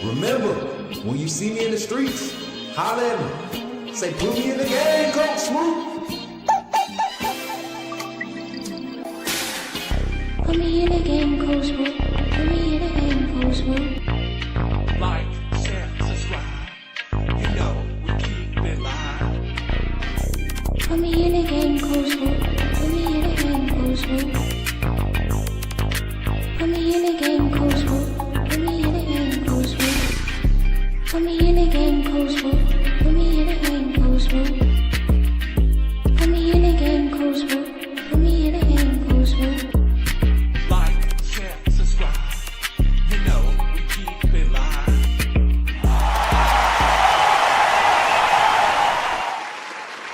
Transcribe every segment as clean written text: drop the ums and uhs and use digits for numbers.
Remember, when you see me in the streets, holler at me. Say, put me in the game, Coach Smook. Put me in the game, Coach Smook. Put me in the game, Coach Smook. Like, share, subscribe. You know we keep it live. Put me in the game, Coach Smook. Put me in the game, Coach Smook. Put me in the game, Coach Smook. Put me in the game, Coach Smook. Put me in the game, Coach Smook. Put me in the game, Coach Smook. Put me in the game, Coach Smook. Put me in the game, Coach Smook. Like, share, subscribe. You know we keep it live.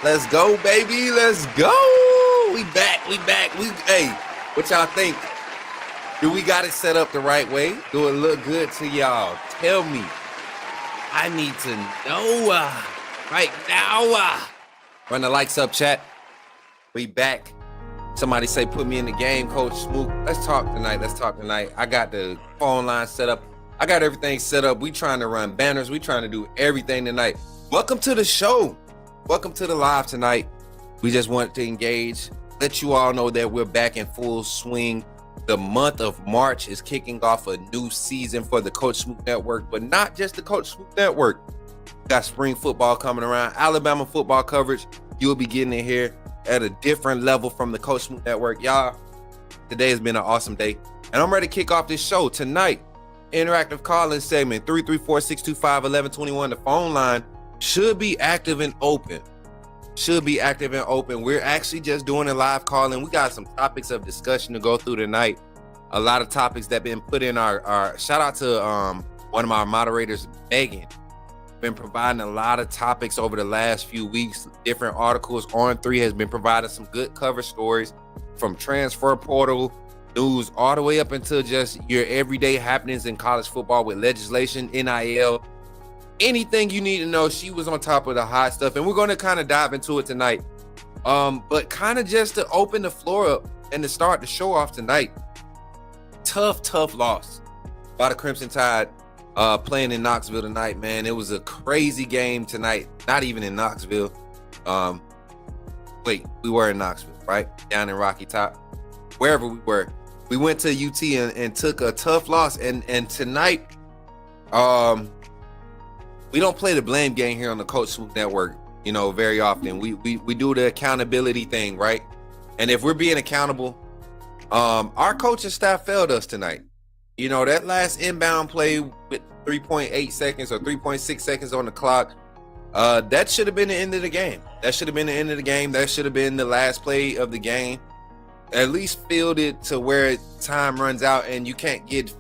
Let's go, baby. Let's go. We back. Hey, what y'all think? Do we got it set up the right way? Do it look good to y'all? Tell me. I need to know right now. Run the likes up, chat. We back. Somebody say, put me in the game, Coach Smook. Let's talk tonight. I got the phone line set up. I got everything set up. We trying to run banners. We trying to do everything tonight. Welcome to the show. Welcome to the live tonight. We just want to engage, let you all know that we're back in full swing. The month of March is kicking off a new season for the Coach Smook Network, but not just the Coach Smook Network. We got spring football coming around, Alabama football coverage. You'll be getting it here at a different level from the Coach Smook Network. Y'all, today has been an awesome day, and I'm ready to kick off this show tonight. Interactive call-in segment, 334-625-1121. The phone line should be active and open. We're actually just doing a live call-in. We got some topics of discussion to go through tonight. A lot of topics that been put in our shout out to one of our moderators, Megan. Been providing a lot of topics over the last few weeks. Different articles. On3 has been providing some good cover stories from transfer portal news all the way up into just your everyday happenings in college football with legislation, NIL. Anything you need to know, she was on top of the hot stuff, and we're going to kind of dive into it tonight. But kind of just to open the floor up and to start the show off tonight, tough loss by the Crimson Tide playing in Knoxville tonight, man. It was a crazy game tonight. Not even in Knoxville. We were in Knoxville, right? Down in Rocky Top, wherever we were. We went to UT and took a tough loss, and tonight, we don't play the blame game here on the Coach Smook Network, very often. We do the accountability thing, right? And if we're being accountable, our coaching staff failed us tonight. That last inbound play with 3.8 seconds or 3.6 seconds on the clock, that should have been the end of the game. That should have been the last play of the game. At least field it to where time runs out and you can't get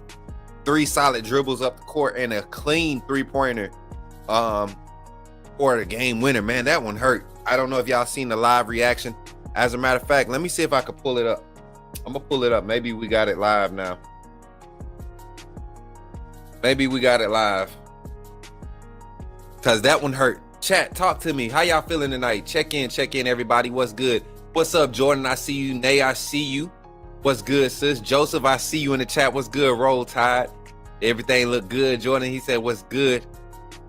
3 solid dribbles up the court and a clean three-pointer for the game winner. Man, that one hurt. I don't know if y'all seen the live reaction. As a matter of fact, let me see if I can pull it up. I'm gonna pull it up. Maybe we got it live now. Cause that one hurt. Chat, talk to me. How y'all feeling tonight? Check in everybody. What's good? What's up, Jordan? I see you. Nay, I see you. What's good, sis? Joseph, I see you in the chat. What's good? Roll Tide. Everything look good. Jordan, he said, what's good?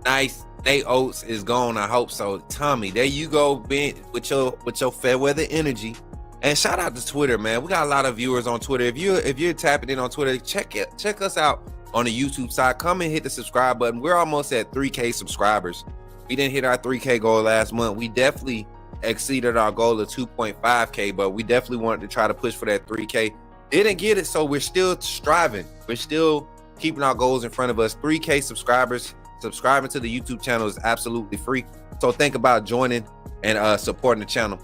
Nice. Nate Oates is gone. I hope so. Tommy, there you go, Ben, with your fair weather energy. And shout out to Twitter, man. We got a lot of viewers on Twitter. If you're tapping in on Twitter, check us out on the YouTube side. Come and hit the subscribe button. We're almost at 3K subscribers. We didn't hit our 3K goal last month. We definitely exceeded our goal of 2.5K, but we definitely wanted to try to push for that 3K. Didn't get it, so we're still striving. We're still keeping our goals in front of us. 3K subscribers. Subscribing to the YouTube channel is absolutely free. So think about joining and supporting the channel.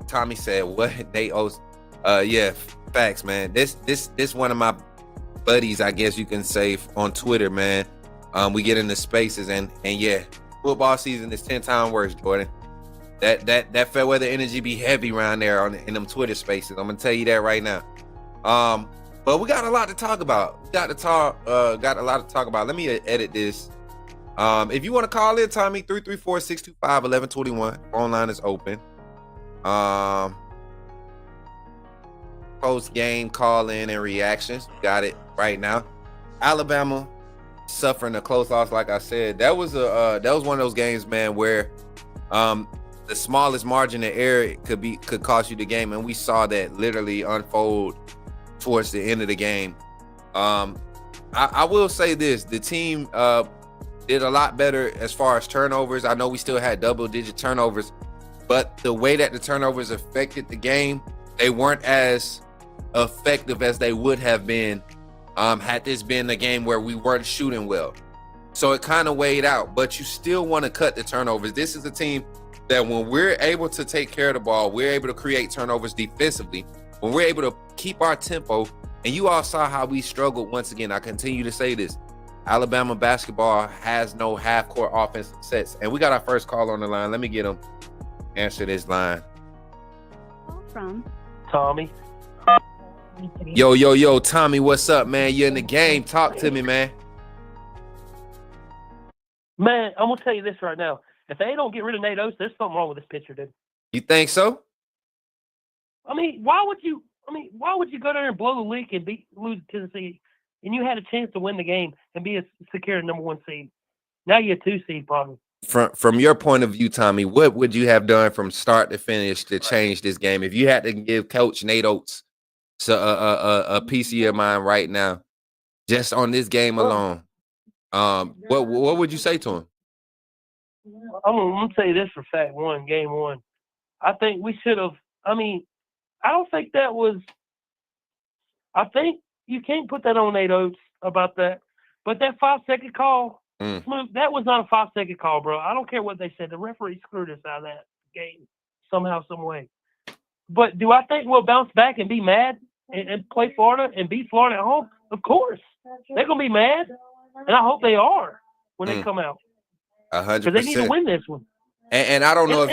Tommy said, what? Nate Oates. Yeah, facts, man. This one of my buddies, I guess you can say, on Twitter, man. We get into spaces and yeah, football season is 10 times worse, Jordan. That fair weather energy be heavy around there in them Twitter spaces. I'm gonna tell you that right now. But we got a lot to talk about. Got a lot to talk about. Let me edit this. If you want to call in, Tommy, 334-625-1121. Phone line is open. Post game call in and reactions. Got it right now. Alabama suffering a close loss, like I said, that was one of those games, man, where the smallest margin of error could cost you the game, and we saw that literally unfold towards the end of the game. I will say this: the team did a lot better as far as turnovers. I know we still had double-digit turnovers, but the way that the turnovers affected the game, they weren't as effective as they would have been had this been a game where we weren't shooting well. So it kind of weighed out, but you still want to cut the turnovers. This is a team that when we're able to take care of the ball, we're able to create turnovers defensively, when we're able to keep our tempo, and you all saw how we struggled once again. I continue to say this. Alabama basketball has no half-court offensive sets. And we got our first call on the line. Let me get him answer this line. Call from Tommy. Yo, Tommy, what's up, man? You're in the game. Talk to me, man. Man, I'm gonna tell you this right now. If they don't get rid of Nate Oates, there's something wrong with this pitcher, dude. You think so? I mean, why would you go there and blow the leak and lose to Tennessee, and you had a chance to win the game and be a secure number 1 seed? Now you're a 2 seed, probably. From your point of view, Tommy, what would you have done from start to finish to change this game? If you had to give Coach Nate Oates a piece of your mind right now, just on this game alone, what would you say to him? I'm gonna tell you this for fact. Game one, I think we should have. I mean, I don't think that was. I think you can't put that on Nate Oates about that. But that 5-second call, Smook, that was not a 5-second call, bro. I don't care what they said. The referee screwed us out of that game somehow, some way. But do I think we'll bounce back and be mad and play Florida and beat Florida at home? Of course. They're going to be mad, and I hope they are when they come out. 100%. Because they need to win this one. And I don't know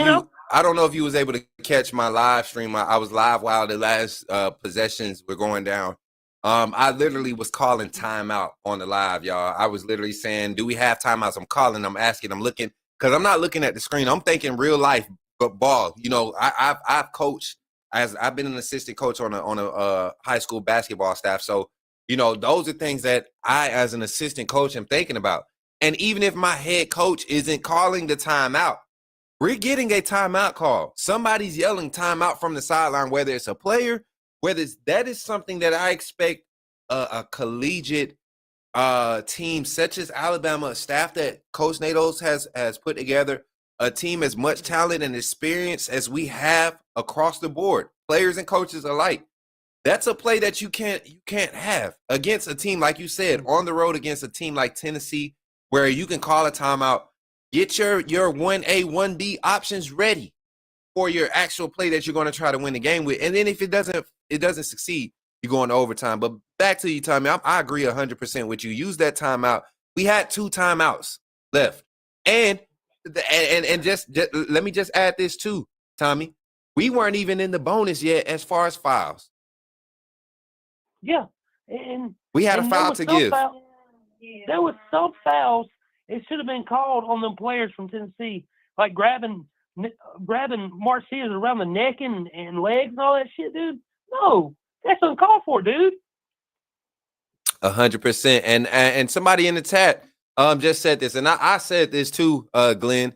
if you was able to catch my live stream. I was live while the last possessions were going down. I literally was calling timeout on the live, y'all. I was literally saying, do we have timeouts? I'm calling, I'm asking, I'm looking, because I'm not looking at the screen. I'm thinking real life ball. You know, I've coached, I've been an assistant coach on a high school basketball staff. So, you know, those are things that I, as an assistant coach, am thinking about. And even if my head coach isn't calling the timeout, we're getting a timeout call. Somebody's yelling timeout from the sideline, whether it's a player, that is something that I expect a collegiate team such as Alabama, a staff that Coach Nate Oates has put together, a team as much talent and experience as we have across the board, players and coaches alike. That's a play that you can't have against a team, like you said, on the road against a team like Tennessee, where you can call a timeout, get your 1A, 1B options ready for your actual play that you're going to try to win the game with. And then if it doesn't succeed, you go into overtime. But back to you, Tommy, I agree 100% with you. Use that timeout. We had 2 timeouts left. And just let me just add this too, Tommy. We weren't even in the bonus yet as far as fouls. Yeah. And we had a foul to give. There was some fouls. It should have been called on them players from Tennessee, like grabbing Mark Sears around the neck and legs and all that shit, dude. No, that's uncalled for, dude. 100%. And somebody in the chat just said this, and I said this too, Glenn.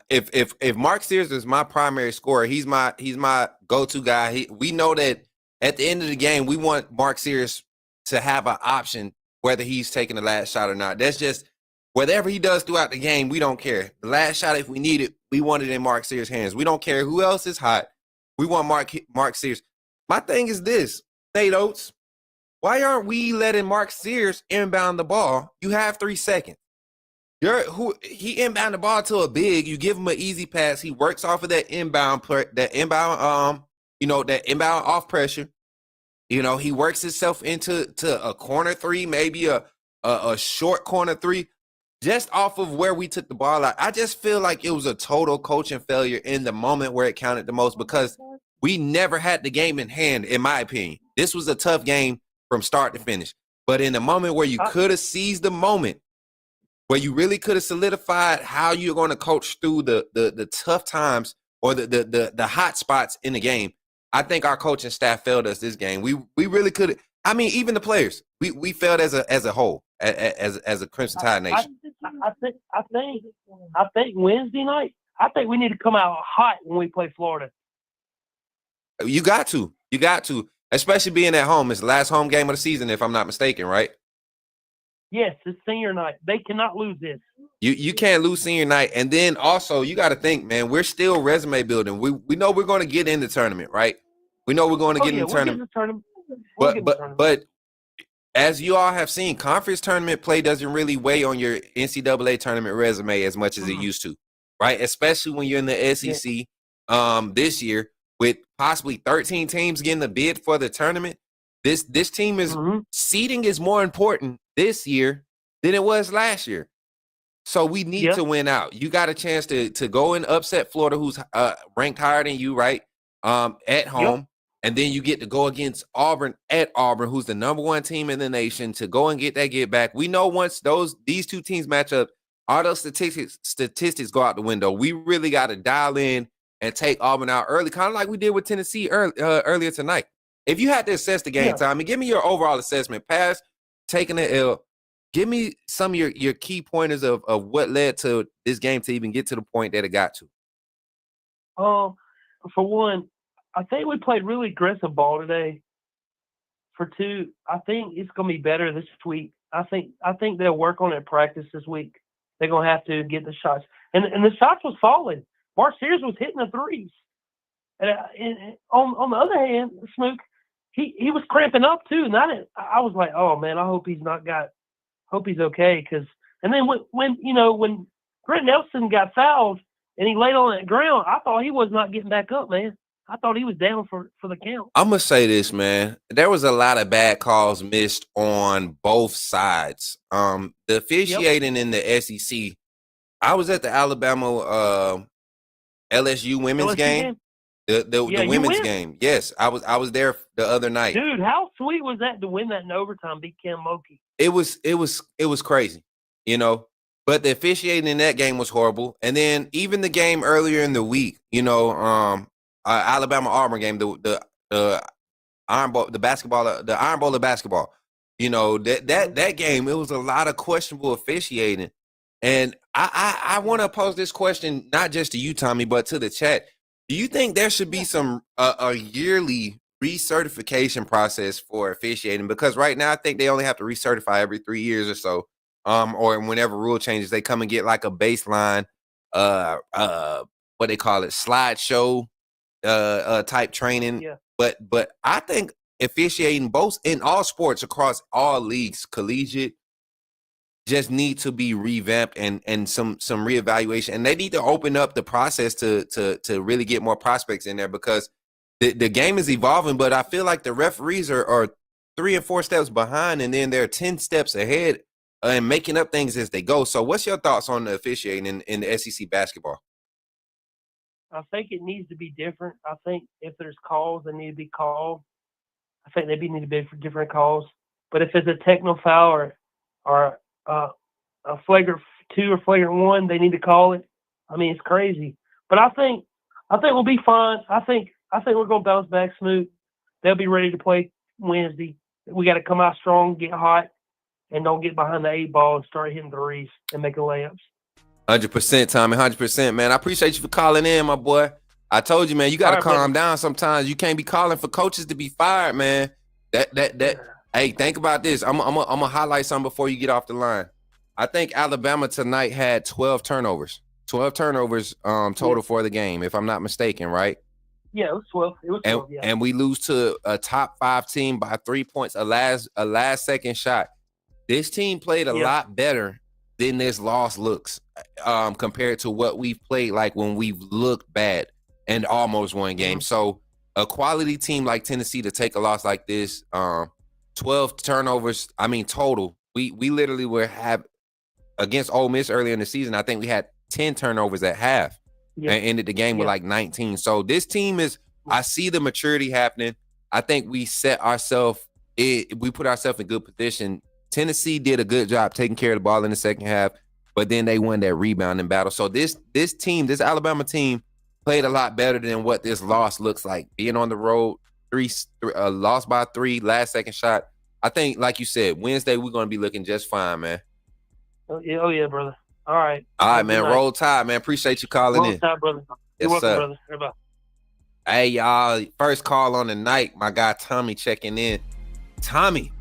If Mark Sears is my primary scorer, he's my go-to guy. We know that at the end of the game, we want Mark Sears to have an option whether he's taking the last shot or not. That's just whatever he does throughout the game, we don't care. The last shot, if we need it, we want it in Mark Sears' hands. We don't care who else is hot. We want Mark Sears. My thing is this, Nate Oates, why aren't we letting Mark Sears inbound the ball? You have 3 seconds. He inbound the ball to a big. You give him an easy pass. He works off of that inbound off pressure. You know, he works himself into a corner 3, maybe a short corner 3, just off of where we took the ball out. I just feel like it was a total coaching failure in the moment where it counted the most, because we never had the game in hand, in my opinion. This was a tough game from start to finish. But in the moment where you could have seized the moment, where you really could have solidified how you're going to coach through the tough times or the hot spots in the game, I think our coaching staff failed us this game. We really could have. I mean, even the players, we failed as a whole, as a Crimson Tide nation. I think Wednesday night. I think we need to come out hot when we play Florida. You got to, especially being at home. It's the last home game of the season, if I'm not mistaken, right? Yes, it's senior night. They cannot lose this. You can't lose senior night, and then also you got to think, man. We're still resume building. We know we're going to get in the tournament, right? We know we're going to get in the tournament. But as you all have seen, conference tournament play doesn't really weigh on your NCAA tournament resume as much as it used to, right? Especially when you're in the SEC this year with possibly 13 teams getting the bid for the tournament. This team is seeding is more important this year than it was last year. So we need to win out. You got a chance to go and upset Florida, who's ranked higher than you, right? At home. Yep. And then you get to go against Auburn at Auburn, who's the number 1 team in the nation, to go and get that get back. We know once these two teams match up, all those statistics go out the window. We really got to dial in and take Auburn out early, kind of like we did with Tennessee earlier tonight. If you had to assess the game, Tommy, give me your overall assessment. Pass, taking the L. Give me some of your key pointers of what led to this game to even get to the point that it got to. For one, I think we played really aggressive ball today. For two, I think it's going to be better this week. I think they'll work on it in practice this week. They're going to have to get the shots. And the shots was falling. Mark Sears was hitting the threes. And on the other hand, Smook, he was cramping up too. And I was like, oh, man, I hope he's okay. And then when Grant Nelson got fouled and he laid on that ground, I thought he was not getting back up, man. I thought he was down for the count. I'm going to say this, man. There was a lot of bad calls missed on both sides. The officiating in the SEC, I was at the Alabama LSU women's game. The women's game. Yes, I was there the other night. Dude, how sweet was that to win that in overtime, beat Kim Mulkey? It was crazy, But the officiating in that game was horrible. And then even the game earlier in the week, Alabama Auburn game, the Iron Bowl, the Iron Bowl of basketball. That game, it was a lot of questionable officiating. And I want to pose this question not just to you, Tommy, but to the chat. Do you think there should be some a yearly recertification process for officiating? Because right now I think they only have to recertify every 3 years or so. Or whenever rule changes, they come and get like a baseline what they call it, slideshow type training. Yeah. But I think officiating both in all sports across all leagues, collegiate, just need to be revamped and some reevaluation. And they need to open up the process to really get more prospects in there, because the game is evolving, but I feel like the referees are 3 and 4 steps behind, and then they're 10 steps ahead and making up things as they go. So what's your thoughts on the officiating in the SEC basketball? I think it needs to be different. I think if there's calls that need to be called, I think they need to be for different calls. But if it's a techno foul or a flagrant 2 or flagrant 1, they need to call it. I mean, it's crazy. But I think we'll be fine. I think we're going to bounce back smooth. They'll be ready to play Wednesday. We got to come out strong, get hot, and don't get behind the 8 ball and start hitting threes and making layups. 100%, Tommy, 100%, man. I appreciate you for calling in, my boy. I told you, man, you got to calm down sometimes. You can't be calling for coaches to be fired, man. Hey, think about this. I'm gonna highlight something before you get off the line. I think Alabama tonight had 12 turnovers. 12 turnovers total for the game, if I'm not mistaken, right? Yeah, it was 12. It was 12, and we lose to a top 5 team by 3 points, a last second shot. This team played a lot better than this loss looks compared to what we've played like when we've looked bad and almost won games. So a quality team like Tennessee to take a loss like this, 12 turnovers, I mean, total. We literally have against Ole Miss earlier in the season. I think we had 10 turnovers at half and ended the game with like 19. So this team I see the maturity happening. I think we put ourselves in good position. Tennessee did a good job taking care of the ball in the second half, but then they won that rebounding battle. So this Alabama team played a lot better than what this loss looks like. Being on the road, lost by 3, last second shot. I think, like you said, Wednesday we're gonna be looking just fine, man. Oh yeah, brother. All right. All Have right, a good man. night. Roll Tide, man. Appreciate you calling Roll in. Tide, brother. You're Yes, welcome, sir. brother. Bye. Hey, y'all. First call on the night. My guy Tommy checking in. Tommy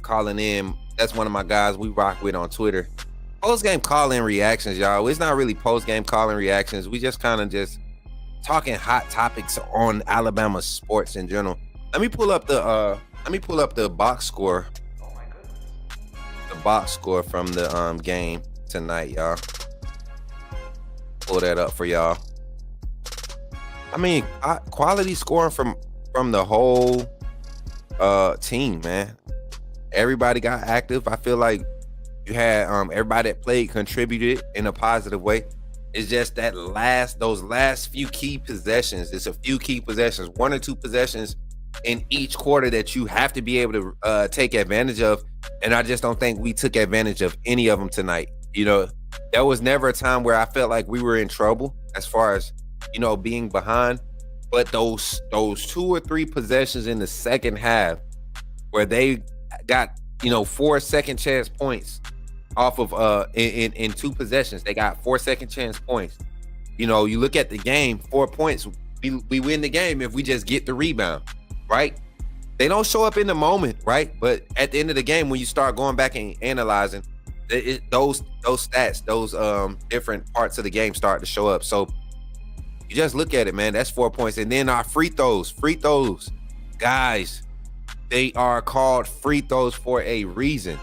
calling in. That's one of my guys we rock with on Twitter. Post-game call-in reactions, y'all. It's not really post-game call-in reactions. We just kind of just talking hot topics on Alabama sports in general. Let me pull up the box score. The box score from the game tonight, y'all. Pull that up for y'all. I mean, quality scoring from the whole team, man. Everybody got active. I feel like you had everybody that played contributed in a positive way. It's just that those last few key possessions. It's a few key possessions, 1 or 2 possessions in each quarter that you have to be able to take advantage of. And I just don't think we took advantage of any of them tonight. You know, there was never a time where I felt like we were in trouble as far as, you know, being behind. But those 2 or 3 possessions in the second half where they got, you know, 4 second chance points off of in 2 possessions. They got 4 second chance points. You know, you look at the game, 4 points. We win the game if we just get the rebound, right? They don't show up in the moment, right? But at the end of the game, when you start going back and analyzing, those stats, those different parts of the game start to show up. So you just look at it, man. That's 4 points. And then our free throws, guys, they are called free throws for a reason.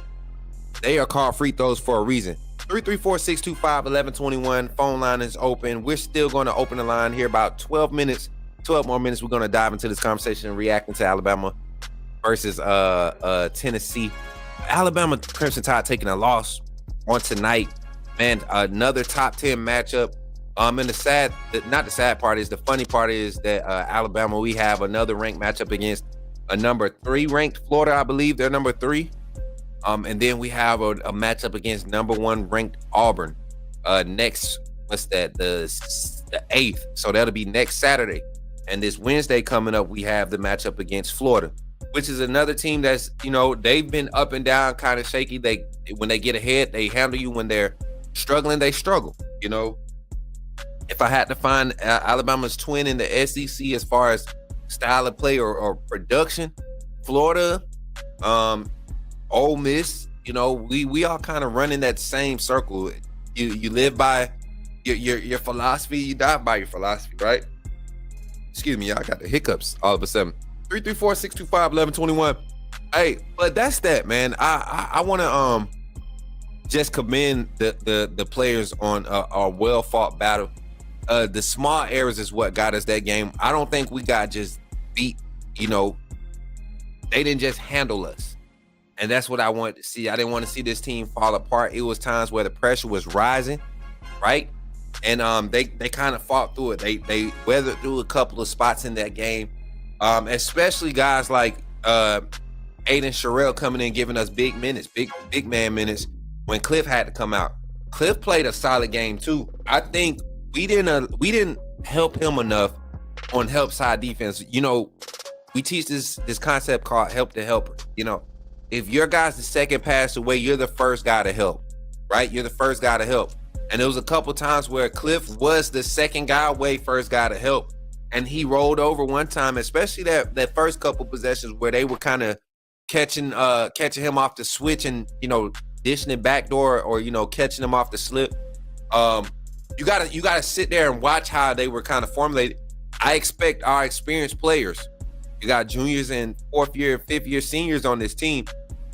They are called free throws for a reason. 334-625-1121. Phone line is open. We're still going to open the line here about 12 more minutes. We're going to dive into this conversation and reacting to Alabama versus Tennessee. Alabama Crimson Tide taking a loss on tonight. Man, another top 10 matchup. And the funny part is that Alabama, we have another ranked matchup against a number 3 ranked Florida, I believe. They're number 3. And then we have a matchup against number 1 ranked Auburn. Next, the 8th. So that'll be next Saturday. And this Wednesday coming up, we have the matchup against Florida, which is another team that's, you know, they've been up and down, kind of shaky. When they get ahead, they handle you. When they're struggling, they struggle. You know, if I had to find Alabama's twin in the SEC as far as style of play or production, Florida, Ole Miss, you know, we all kind of run in that same circle. You live by your philosophy, you die by your philosophy, right? Excuse me, y'all got the hiccups all of a sudden. 334-625-1121. Hey, but that's that, man. I want to just commend the players on a well fought battle. The small errors is what got us that game. I don't think we got just beat. You know, they didn't just handle us. And that's what I wanted to see. I didn't want to see this team fall apart. It was times where the pressure was rising, right? And they kind of fought through it. They weathered through a couple of spots in that game, especially guys like Aiden Sherrill coming in, giving us big minutes, big man minutes when Cliff had to come out. Cliff played a solid game too. I think we didn't help him enough on help side defense. You know, we teach this concept called help the helper. You know, if your guy's the second pass away, you're the first guy to help, right? You're the first guy to help. And there was a couple times where Cliff was the second guy away, first guy to help. And he rolled over one time, especially that first couple possessions where they were kind of catching him off the switch and, you know, dishing it backdoor or, you know, catching him off the slip. You gotta sit there and watch how they were kind of formulated. I expect our experienced players, you got juniors and 4th year, 5th year seniors on this team,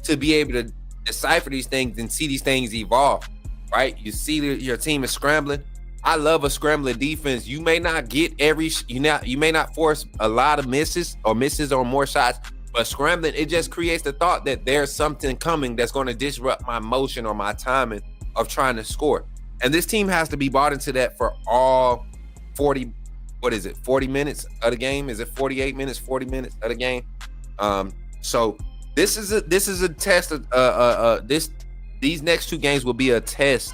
to be able to decipher these things and see these things evolve. Right? You see your team is scrambling. I love a scrambling defense. You may not get you may not force a lot of misses or more shots, but scrambling, it just creates the thought that there's something coming that's going to disrupt my motion or my timing of trying to score. And this team has to be bought into that for all 40 minutes of the game? Is it 48 minutes, 40 minutes of the game? So this is a test of these next 2 games will be a test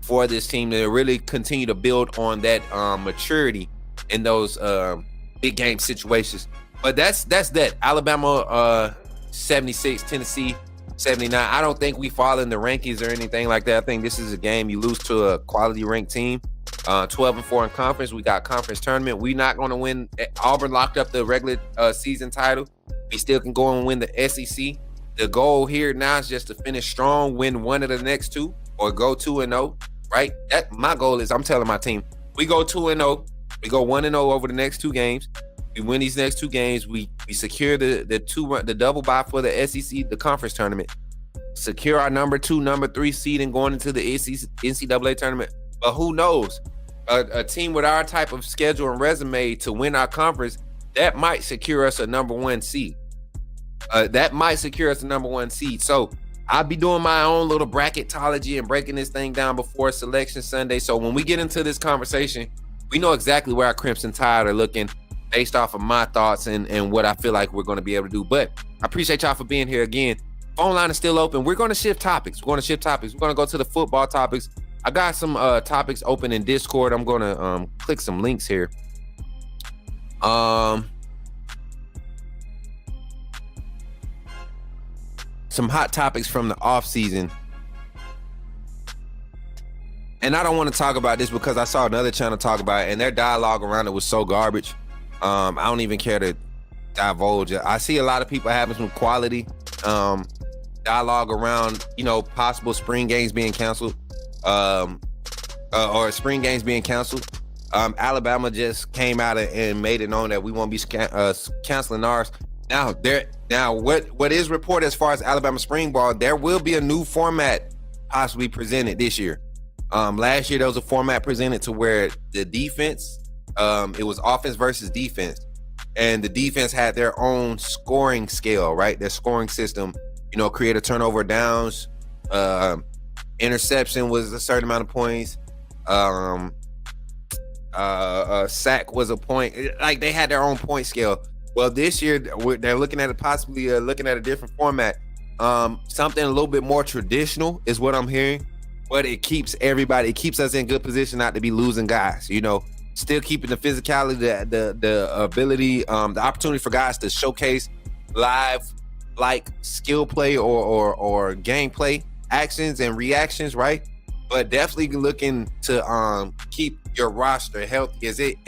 for this team to really continue to build on that maturity in those big game situations. But that's that. Alabama 76, Tennessee 79. I don't think we fall in the rankings or anything like that. I think this is a game you lose to a quality ranked team. 12-4 in conference. We got conference tournament. We're not going to win. Auburn locked up the regular season title. We still can go and win the SEC. The goal here now is just to finish strong, win one of the next two, or go 2-0. Right? That my goal is. I'm telling my team, we go 2-0. We go 1-0 over the next two games. We win these next two games. We secure the double bye for the SEC, the conference tournament. Secure our number 2, number 3 seed and going into the NCAA tournament. But who knows? A team with our type of schedule and resume to win our conference, that might secure us a number 1 seed. So I'll be doing my own little bracketology and breaking this thing down before Selection Sunday. So when we get into this conversation, we know exactly where our Crimson Tide are looking based off of my thoughts and what I feel like we're going to be able to do. But I appreciate y'all for being here again. Phone line is still open. We're going to shift topics. We're going to go to the football topics. I got some topics open in Discord. I'm going to click some links here. Some hot topics from the offseason. And I don't want to talk about this because I saw another channel talk about it, and their dialogue around it was so garbage. I don't even care to divulge it. I see a lot of people having some quality dialogue around, possible spring games being canceled. Or spring games being canceled. Alabama just came out and made it known that we won't be canceling ours. Now what is reported as far as Alabama spring ball, there will be a new format possibly presented this year. Last year there was a format presented to where the defense, it was offense versus defense, and the defense had their own scoring scale, right? Their scoring system, create a turnover downs, interception was a certain amount of points, sack was a point. Like, they had their own point scale. Well, this year they're looking at it, possibly looking at a different format, something a little bit more traditional is what I'm hearing. But it keeps us in good position not to be losing guys, still keeping the physicality, the ability, the opportunity for guys to showcase live, like, skill play or gameplay actions and reactions, right? But definitely looking to keep your roster healthy.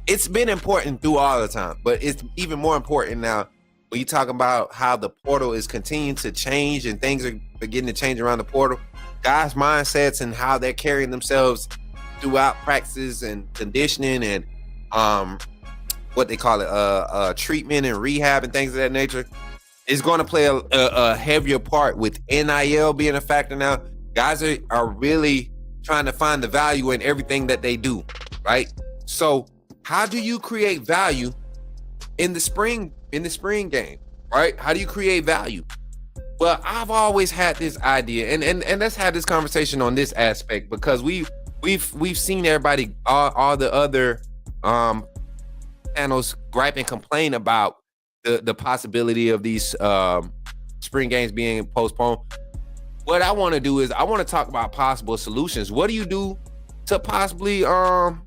It's been important through all the time, but it's even more important now when you talk about how the portal is continuing to change and things are beginning to change around the portal. Guys' mindsets and how they're carrying themselves throughout practices and conditioning and what they call it, treatment and rehab and things of that nature is going to play a heavier part with NIL being a factor now. Guys are really trying to find the value in everything that they do, right? So how do you create value in the spring game, right? How do you create value? Well, I've always had this idea, and let's have this conversation on this aspect, because we've seen everybody, all the other panels gripe and complain about the possibility of these spring games being postponed. What I want to do is I want to talk about possible solutions. What do you do to possibly hold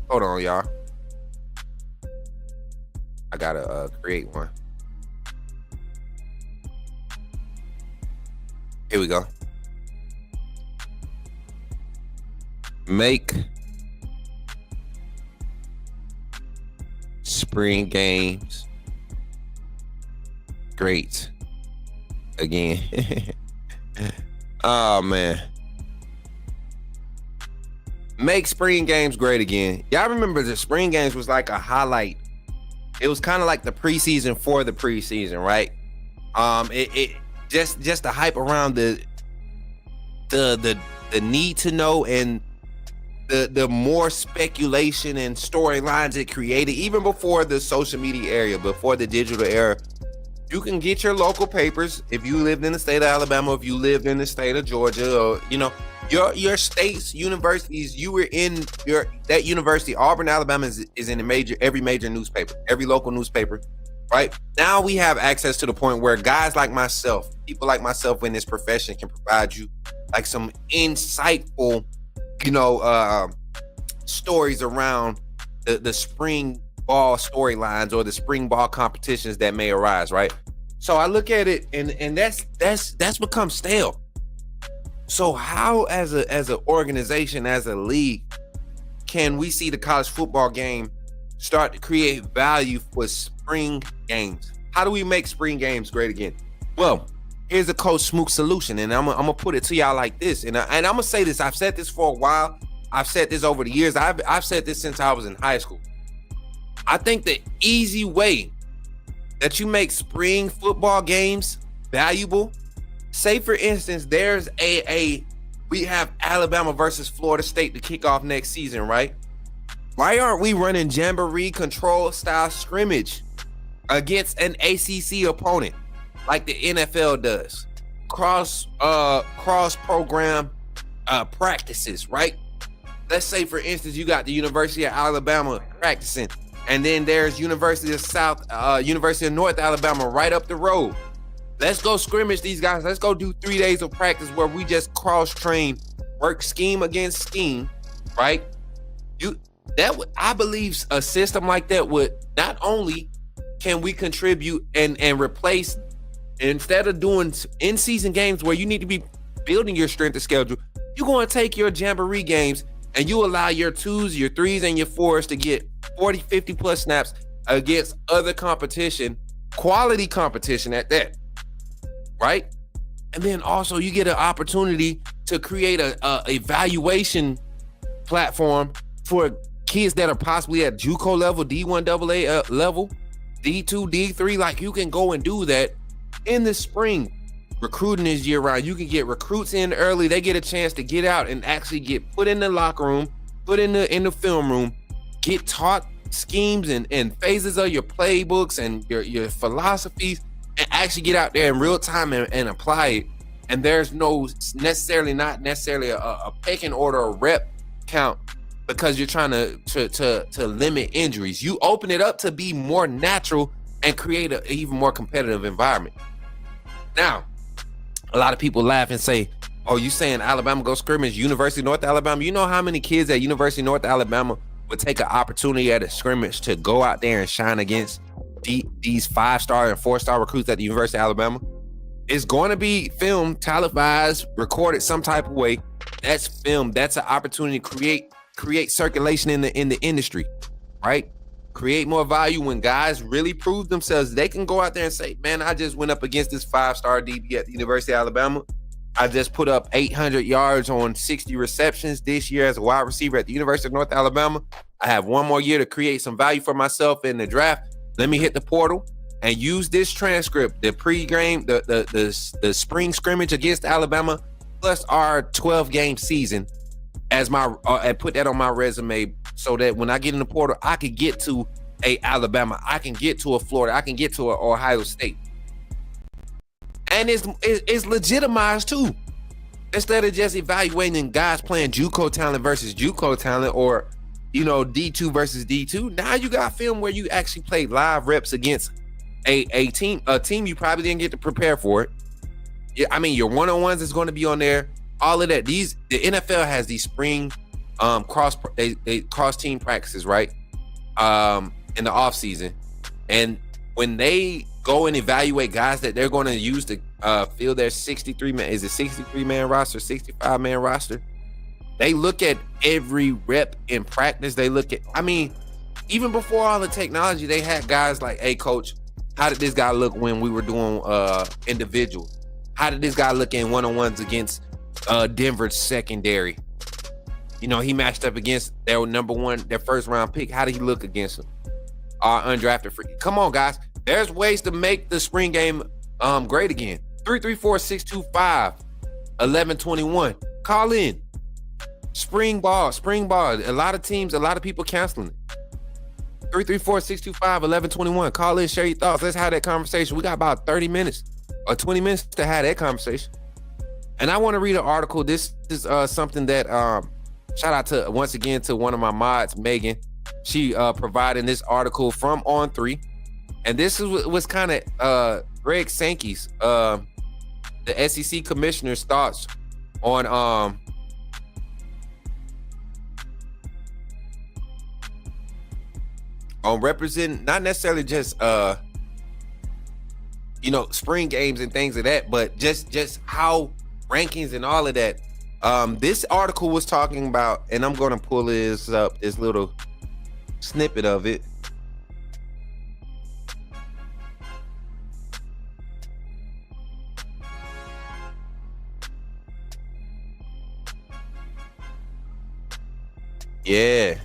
on, y'all. I gotta create one. Here we go. Make spring games great again. Oh man. Make spring games great again. Y'all remember the spring games was like a highlight. It was kind of like the preseason for the preseason, right? It just the hype around the need to know and the more speculation and storylines it created, even before the social media era, before the digital era. You can get your local papers if you lived in the state of Alabama, if you lived in the state of Georgia, or your state's universities. You were in that university. Auburn, Alabama is in every major newspaper, every local newspaper, right? Now we have access to the point where guys like myself, people like myself in this profession, can provide you like some insightful, stories around the spring ball storylines or the spring ball competitions that may arise, right? So I look at it, and that's become stale. So how, as an organization, as a league, can we see the college football game start to create value for spring games? How do we make spring games great again? Well, here's a Coach Smook solution, and I'm gonna put it to y'all like this. And I'm gonna say this. I've said this for a while. I've said this over the years. I've said this since I was in high school. I think the easy way that you make spring football games valuable, say for instance, there's we have Alabama versus Florida State to kick off next season, right? Why aren't we running jamboree control style scrimmage against an ACC opponent like the NFL does? Cross program practices, right? Let's say for instance you got the University of Alabama practicing, and then there's University of North Alabama right up the road. Let's go scrimmage these guys. Let's go do 3 days of practice where we just cross-train, work scheme against scheme, right? I believe a system like that would not only can we contribute and replace, instead of doing in-season games where you need to be building your strength of schedule, you're going to take your jamboree games and you allow your 2s, your 3s, and your 4s to get 40, 50 plus snaps against other competition, quality competition at that, right? And then also you get an opportunity to create a evaluation platform for kids that are possibly at JUCO level, D1 AA level, D2, D3. Like, you can go and do that in the spring. Recruiting is year round. You can get recruits in early. They get a chance to get out and actually get put in the locker room, put in the film room, get taught schemes and phases of your playbooks and your philosophies, and actually get out there in real time and apply it. And there's not necessarily a pecking order or rep count, because you're trying to limit injuries. You open it up to be more natural and create an even more competitive environment. Now, a lot of people laugh and say, oh, you saying Alabama go scrimmage University of North Alabama? You know how many kids at University of North Alabama would take an opportunity at a scrimmage to go out there and shine against these 5-star and 4-star recruits at the University of Alabama? It's going to be filmed, televised, recorded some type of way. That's filmed. That's an opportunity to create circulation in the industry, right? Create more value when guys really prove themselves. They can go out there and say, man, I just went up against this 5-star DB at the University of Alabama. I just put up 800 yards on 60 receptions this year as a wide receiver at the University of North Alabama. I have one more year to create some value for myself in the draft. Let me hit the portal and use this transcript, the pre-game, the spring scrimmage against Alabama, plus our 12-game season as my and put that on my resume, so that when I get in the portal, I can get to a Alabama, I can get to a Florida, I can get to a Ohio State. And it's legitimized too. Instead of just evaluating guys playing JUCO talent versus JUCO talent, or D2 versus D2, now you got film where you actually play live reps against a team you probably didn't get to prepare for it. Yeah, I mean, your one-on-ones is going to be on there. All of that. The NFL has these spring cross team practices, right? In the offseason. And when they go and evaluate guys that they're going to use to fill their 63-man roster, 65-man roster, they look at every rep in practice. They look at, even before all the technology, they had guys like, hey, coach, how did this guy look when we were doing individual? How did this guy look in one-on-ones against Denver's secondary? He matched up against their first round pick. How did he look against him? Undrafted free. Come on, guys. There's ways to make the spring game great again. 334-625-1121. Call in. Spring ball. A lot of people canceling it. 334-625-1121. Call in, share your thoughts. Let's have that conversation. We got about 30 minutes or 20 minutes to have that conversation. And I want to read an article. This is something that shout out to once again to one of my mods, Megan. She provided this article from On3, and this was kind of Greg Sankey's, the SEC commissioner's thoughts on on representing not necessarily just spring games and things of that, but just how rankings and all of that. This article was talking about, and I'm going to pull this up, this little snippet of it. Yeah.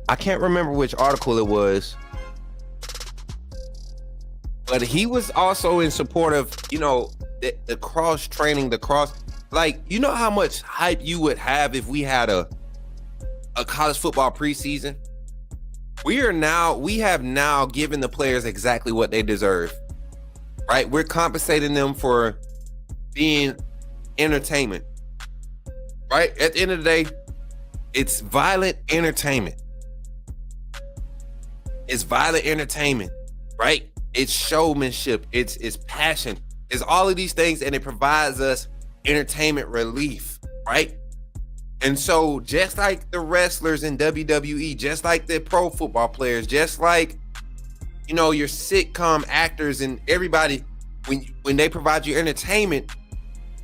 I can't remember which article it was, but he was also in support of, the cross training, you know how much hype you would have if we had a college football preseason? We have now given the players exactly what they deserve, right? We're compensating them for being entertainment, right? At the end of the day, it's violent entertainment. It's violent entertainment, right? It's showmanship. It's passion. It's all of these things, and it provides us entertainment relief, right? And so just like the wrestlers in WWE, just like the pro football players, just like, your sitcom actors and everybody, when they provide you entertainment,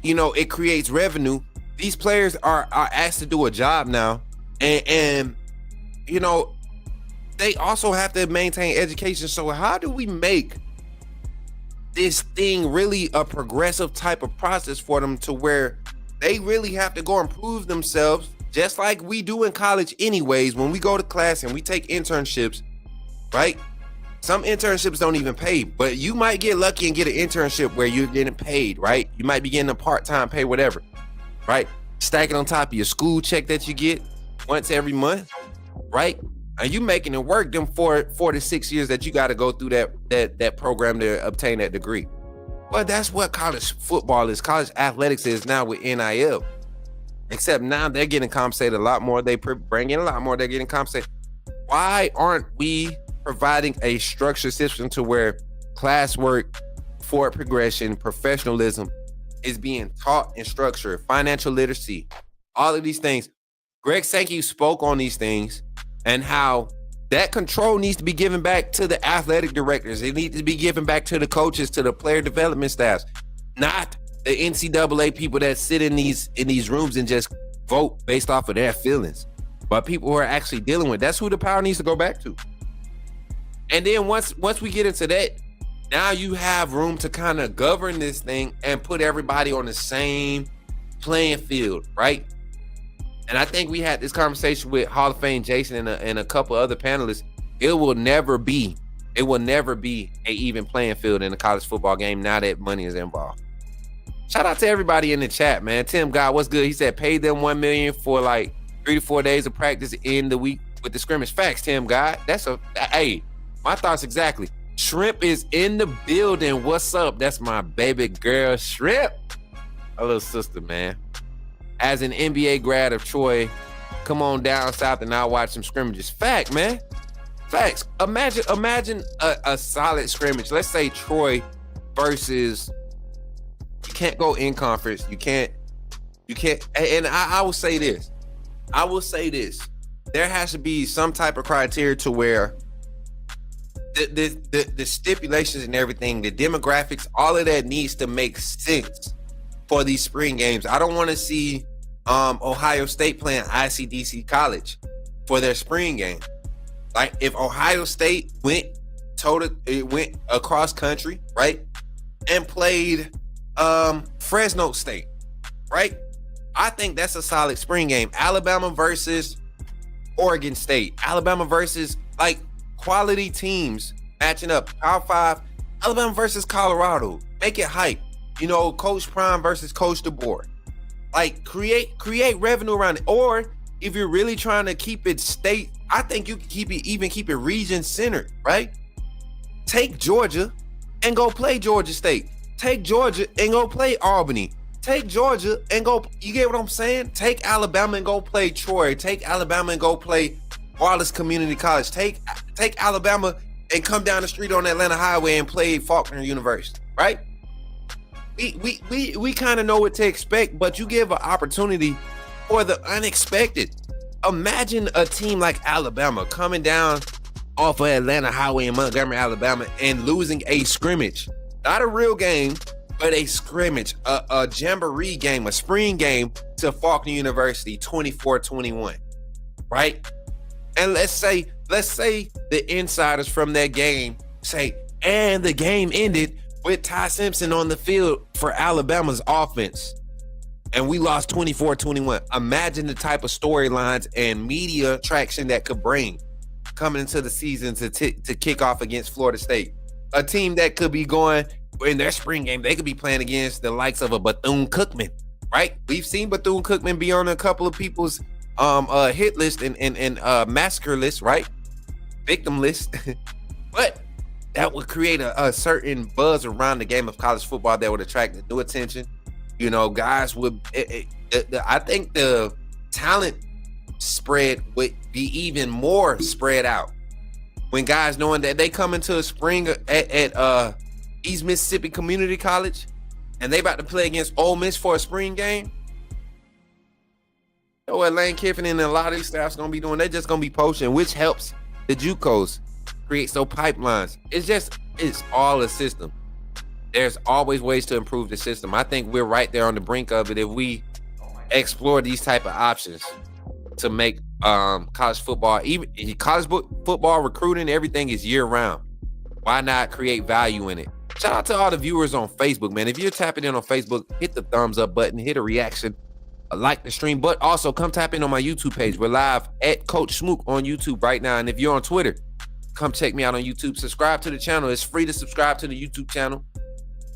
it creates revenue. These players are asked to do a job now, and they also have to maintain education. So how do we make this thing really a progressive type of process for them to where they really have to go and prove themselves, just like we do in college anyways, when we go to class and we take internships, right? Some internships don't even pay, but you might get lucky and get an internship where you're getting paid, right? You might be getting a part-time pay, whatever, right? Stack it on top of your school check that you get once every month, right? And you making it work them 4 to 6 years that you got to go through that program to obtain that degree. Well, that's what college football is. College athletics is now with NIL. Except now they're getting compensated a lot more. They bring in a lot more. They're getting compensated. Why aren't we providing a structured system to where classwork, forward progression, professionalism is being taught and structured, financial literacy, all of these things? Greg Sankey spoke on these things and how that control needs to be given back to the athletic directors. It needs to be given back to the coaches, to the player development staffs, not the NCAA people that sit in these rooms and just vote based off of their feelings, but people who are actually dealing with. That's who the power needs to go back to. And then once we get into that, now you have room to kind of govern this thing and put everybody on the same playing field, right? And I think we had this conversation with Hall of Fame Jason and a couple other panelists. It will never be a even playing field in a college football game now that money is involved. Shout out to everybody in the chat, man. Tim God, what's good? He said pay them $1 million for like 3 to 4 days of practice in the week with the scrimmage. Facts, Tim God. Hey, my thoughts exactly. Shrimp is in the building. What's up? That's my baby girl, Shrimp. My little sister, man. As an NBA grad of Troy, come on down south and I'll watch some scrimmages. Fact, man. Facts. Imagine a solid scrimmage. Let's say Troy versus, you can't go in conference. You can't. And I will say this. There has to be some type of criteria to where the stipulations and everything, the demographics, all of that needs to make sense for these spring games. I don't want to see Ohio State playing ICDC College for their spring game. Like if Ohio State went across country, right, and played Fresno State, right? I think that's a solid spring game. Alabama versus Oregon State. Alabama versus like quality teams matching up. Power 5. Alabama versus Colorado. Make it hype. Coach Prime versus Coach DeBoer. Like create revenue around it. Or if you're really trying to keep it state, I think you can keep it region centered, right? Take Georgia and go play Georgia State. Take Georgia and go play Albany. Take Georgia and go, you get what I'm saying? Take Alabama and go play Troy. Take Alabama and go play Wallace Community College. Take Alabama and come down the street on Atlanta Highway and play Faulkner University, right? We kind of know what to expect, but you give an opportunity for the unexpected. imagine a team like Alabama coming down off of Atlanta Highway in Montgomery, Alabama, and losing a scrimmage. Not a real game, but a scrimmage, a jamboree game, a spring game to Faulkner University, 24-21, right? And let's say the insiders from that game say, and the game ended with Ty Simpson on the field for Alabama's offense. And we lost 24-21. Imagine the type of storylines and media traction that could bring coming into the season to kick off against Florida State. A team that could be going in their spring game, they could be playing against the likes of a Bethune-Cookman, right? We've seen Bethune-Cookman be on a couple of people's hit list and massacre list, right? Victim list. But that would create a certain buzz around the game of college football that would attract new attention. You know, guys would, I think the talent spread would be even more spread out when guys knowing that they come into a spring at East Mississippi Community College and they about to play against Ole Miss for a spring game. You know what Lane Kiffin and a lot of these staffs gonna be doing? They're just gonna be poaching, which helps the JUCOs create those pipelines. It's all a system. There's always ways to improve the system. I think we're right there on the brink of it if we explore these type of options to make college football, even college football recruiting, everything is year round. Why not create value in it? Shout out to all the viewers on Facebook, man. If you're tapping in on Facebook, hit the thumbs up button, hit a reaction, like the stream, but also come tap in on my YouTube page. We're live at Coach Smook on YouTube right now. And if you're on Twitter, come check me out on YouTube. Subscribe to the channel. It's free to subscribe to the YouTube channel.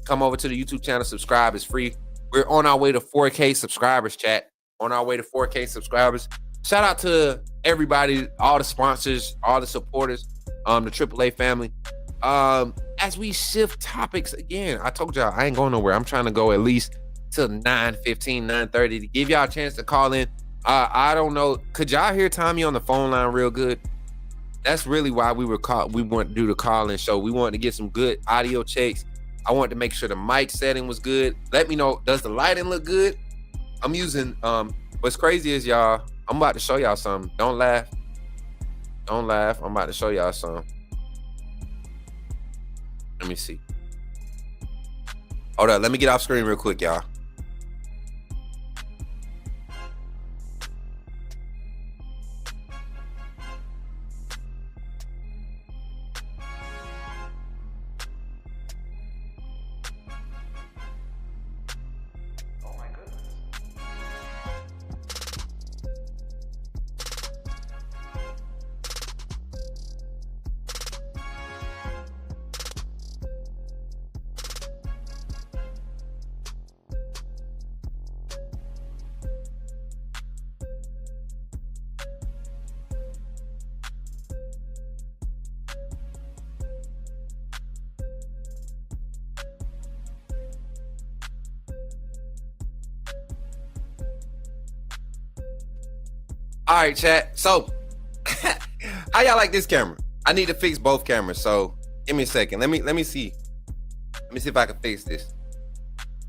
Come over to the YouTube channel, subscribe. It's free. We're on our way to 4K subscribers, chat. On our way to 4K subscribers. Shout out to everybody, all the sponsors, all the supporters, the AAA family. As we shift topics again, I told y'all I ain't going nowhere. I'm trying to go at least till 9:15, 9:30 to give y'all a chance to call in. I don't know. Could y'all hear Tommy on the phone line real good? That's really why we wanted to do the call-in show. We wanted to get some good audio checks. I wanted to make sure the mic setting was good. Let me know, does the lighting look good? I'm using, what's crazy is, y'all, I'm about to show y'all something. Don't laugh. Don't laugh. I'm about to show y'all something. Let me see. Hold up. Let me get off screen real quick, y'all. All right, chat. So, how y'all like this camera? I need to fix both cameras. So, give me a second. Let me see. Let me see if I can fix this.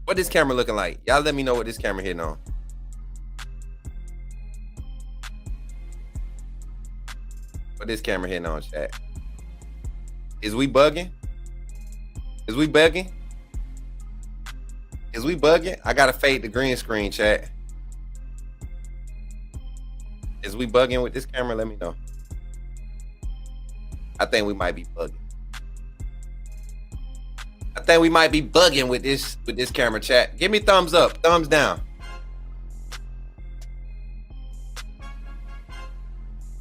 What this camera looking like? Y'all let me know what this camera hitting on. What this camera hitting on, chat? Is we bugging? Is we bugging? Is we bugging? I gotta fade the green screen, chat. Is we bugging with this camera? Let me know. I think we might be bugging. I think we might be bugging with this camera, chat. Give me thumbs up, thumbs down.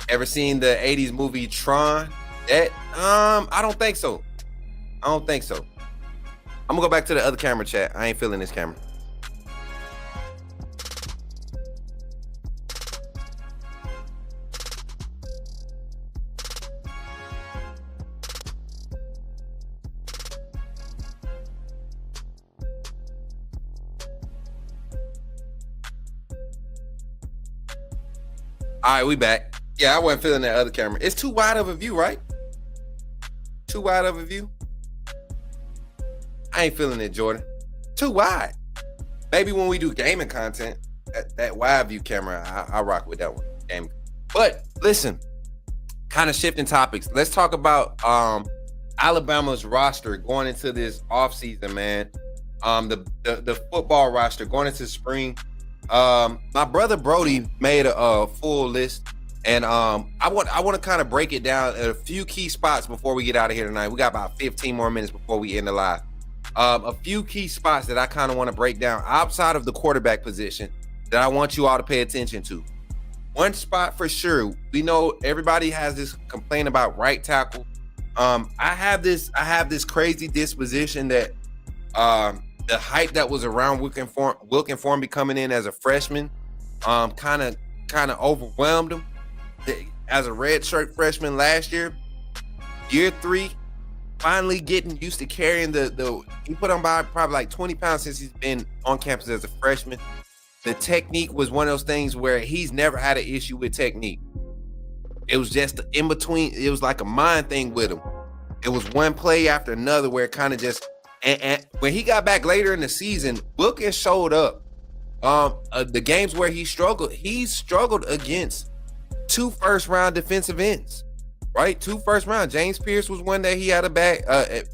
Ever seen the 80s movie Tron? That I don't think so. I don't think so. I'm gonna go back to the other camera, chat. I ain't feeling this camera. All right, we back. Yeah, I wasn't feeling that other camera. It's too wide of a view, right? Too wide of a view. I ain't feeling it, Jordan. Too wide. Maybe when we do gaming content, that wide view camera, I rock with that one. But listen, kind of shifting topics. Let's talk about Alabama's roster going into this offseason, man. The football roster going into spring. My brother Brody made a full list, and I want to kind of break it down at a few key spots before we get out of here tonight. We got about 15 more minutes before we end the live. A few key spots that I kind of want to break down outside of the quarterback position that I want you all to pay attention to. One spot for sure, we know everybody has this complaint about right tackle. I have this crazy disposition that the hype that was around Wilkenform coming in as a freshman kind of overwhelmed him. As a redshirt freshman last year, year 3, finally getting used to carrying he put on by probably like 20 pounds since he's been on campus as a freshman. The technique was one of those things where he's never had an issue with technique. It was just in between. It was like a mind thing with him. It was one play after another where it kind of just, and when he got back later in the season, Wilkins showed up. The games where he struggled against 2 first-round defensive ends, right? 2 first-round. James Pierce was one that he had a back.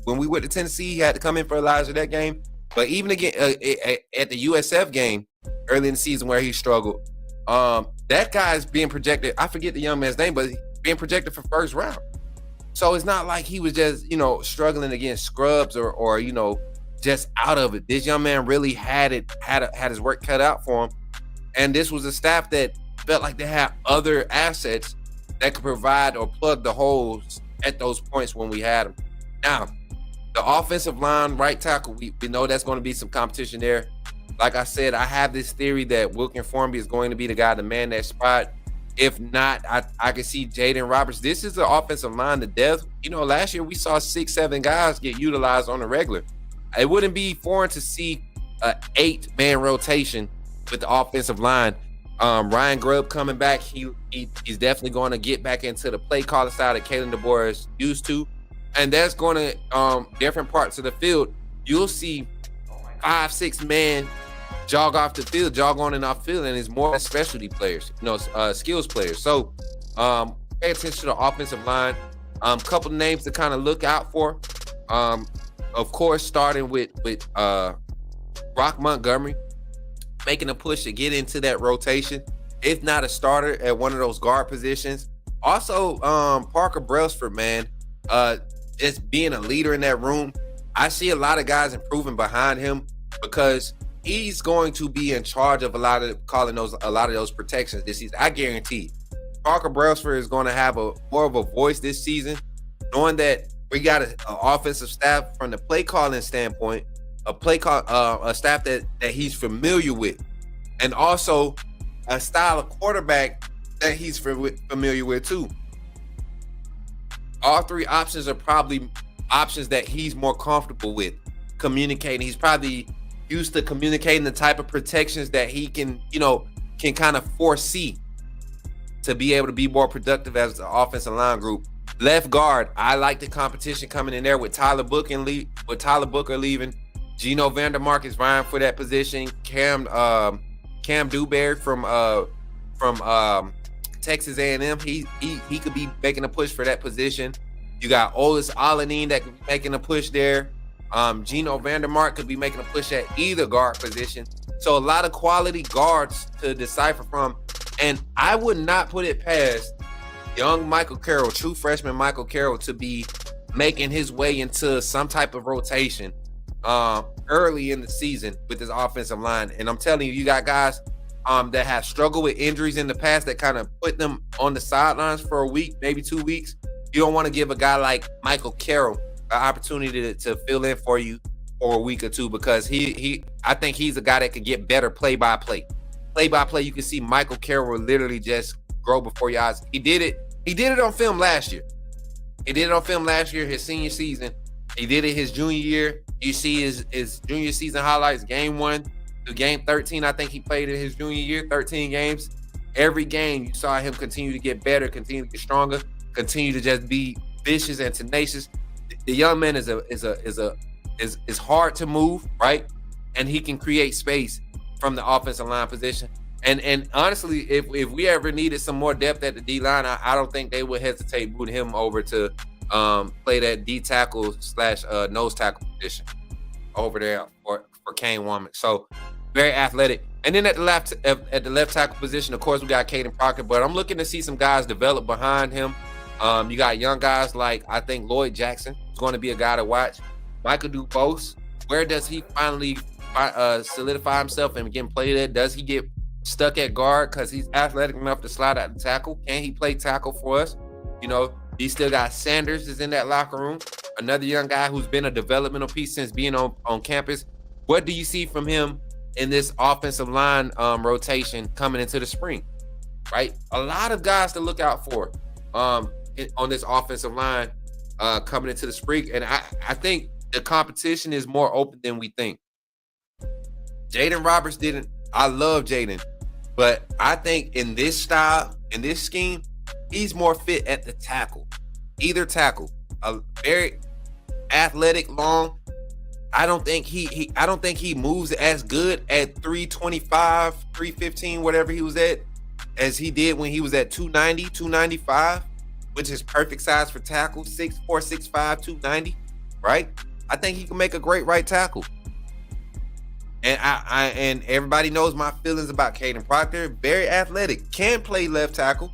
When we went to Tennessee, he had to come in for Elijah that game. But even again at the USF game early in the season where he struggled, that guy's being projected. I forget the young man's name, but being projected for first round. So it's not like he was just, struggling against scrubs or just out of it. This young man really had his work cut out for him. And this was a staff that felt like they had other assets that could provide or plug the holes at those points when we had them. Now, the offensive line, right tackle, we know that's going to be some competition there. Like I said, I have this theory that Wilkenform is going to be the guy to man that spot. If not, I can see Jaden Roberts. This is the offensive line to death. Last year we saw 6-7 guys get utilized on the regular. It wouldn't be foreign to see an 8-man rotation with the offensive line. Ryan Grubb coming back, he's definitely going to get back into the play calling style that Kalen DeBoer is used to. And that's going to, different parts of the field, you'll see 5-6 men jog off the field, jog on and off field, and it's more specialty players, skills players. So pay attention to the offensive line. Couple names to kind of look out for. Of course, starting with Brock Montgomery, making a push to get into that rotation, if not a starter at one of those guard positions. Also, Parker Brailsford, man, just being a leader in that room. I see a lot of guys improving behind him because he's going to be in charge of a lot of those protections this season. I guarantee Parker Brailsford is going to have more of a voice this season, knowing that we got an offensive staff from the play calling standpoint, a staff that he's familiar with, and also a style of quarterback that he's familiar with too. All 3 options are probably options that he's more comfortable with communicating. He's probably used to communicating the type of protections that he can kind of foresee to be able to be more productive as the offensive line group. Left guard, I like the competition coming in there with Tyler Booker leaving. Geno Vandermark is vying for that position. Cam Dewberry from Texas A&M, he could be making a push for that position. You got Olis Alanin that could be making a push there. Geno Vandermark could be making a push at either guard position. So a lot of quality guards to decipher from. And I would not put it past young Michael Carroll, true freshman Michael Carroll, to be making his way into some type of rotation early in the season with his offensive line. And I'm telling you, you got guys that have struggled with injuries in the past that kind of put them on the sidelines for a week, maybe 2 weeks. You don't want to give a guy like Michael Carroll an opportunity to fill in for you for a week or two, because I think he's a guy that could get better play-by-play. Play-by-play, you can see Michael Carroll literally just grow before your eyes. He did it on film last year. His senior season. He did it his junior year. You see his junior season highlights, game 1 to game 13. I think he played in his junior year, 13 games. Every game you saw him continue to get better, continue to get stronger, continue to just be vicious and tenacious. The young man is hard to move, right? And he can create space from the offensive line position. And honestly, if we ever needed some more depth at the D line, I don't think they would hesitate moving him over to play that D tackle / nose tackle position over there for Kane Womack. So very athletic. And then at the left tackle position, of course, we got Caden Proctor, but I'm looking to see some guys develop behind him. You got young guys like, I think, Lloyd Jackson is going to be a guy to watch. Michael Dubose, where does he finally solidify himself and get played at? Does he get stuck at guard because he's athletic enough to slide out the tackle? Can he play tackle for us? You know, he still got Sanders is in that locker room, another young guy who's been a developmental piece since being on campus. What do you see from him in this offensive line rotation coming into the spring? Right, a lot of guys to look out for on this offensive line coming into the spring, and I think the competition is more open than we think. Jaden Roberts didn't. I love Jaden, but I think in this style, in this scheme, he's more fit at the tackle. Either tackle. A very athletic, long. I don't think he moves as good at 325, 315, whatever he was at, as he did when he was at 290, 295, which is perfect size for tackle, 6'4", 6'5", 290, right? I think he can make a great right tackle. And and everybody knows my feelings about Caden Proctor. Very athletic, can play left tackle,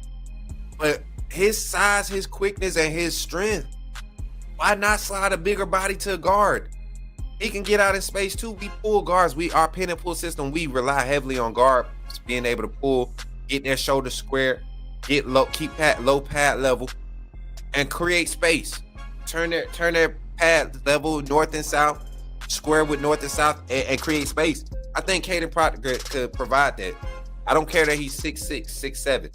but his size, his quickness, and his strength, why not slide a bigger body to a guard? He can get out in space too. We pull guards. Our pin and pull system, we rely heavily on guards being able to pull, get their shoulders square, get low, keep low pad level, and create space. Turn their pad level north and south, square with north and south, and create space. I think Caden Proctor could provide that. I don't care that he's 6'6", 6'7".